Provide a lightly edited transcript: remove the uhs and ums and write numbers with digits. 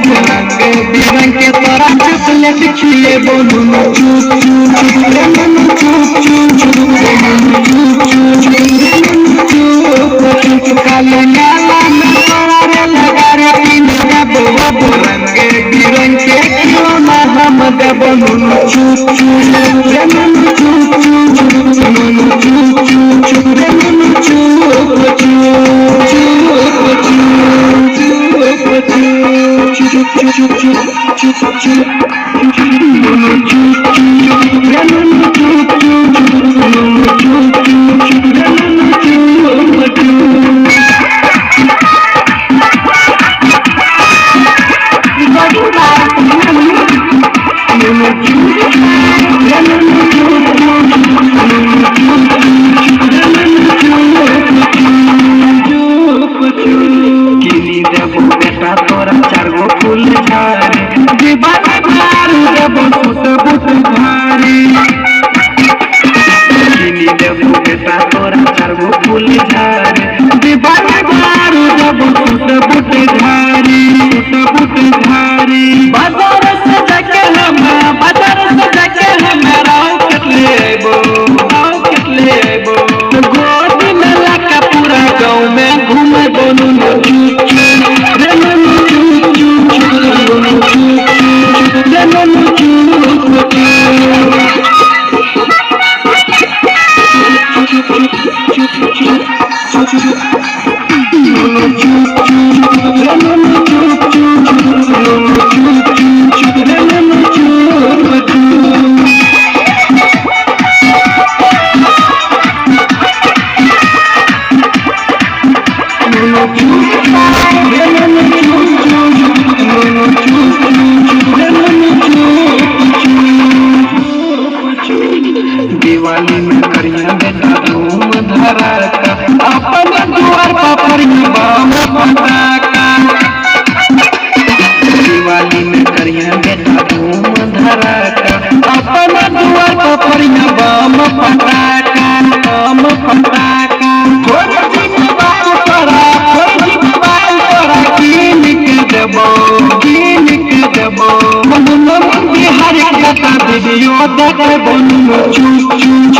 बिरंग के तोरा चॉकलेट खिले बोलू चूप चूप चूप कालो नाला में तोरा लगा रे पीने बोबो रंग बिरंग के खिलौना हम दे बोलू चूप चूप तोरा चारगो फूल झारे दीवाना मारू देबो फुट फुट भारी किनी देबो बेटा तोरा चारगो फूल झारे दीवाना मारू देबो फुट फुट भारी बाजार से जाके हम राउत ले आइबो गोदी में लाका पूरा गाँव में घूमे दोनों दिवाली में करिया बेटा धूम धड़ाका अपन द्वार पर परिया बम पटाका दिवाली में करिया बेटा धूम धड़ाका अपन द्वार पर परिया बम पटाका थोड़ी जिम्मेवार तोरा कीन के देबो बिहार का वीडियो देखे बोलू चुप चुप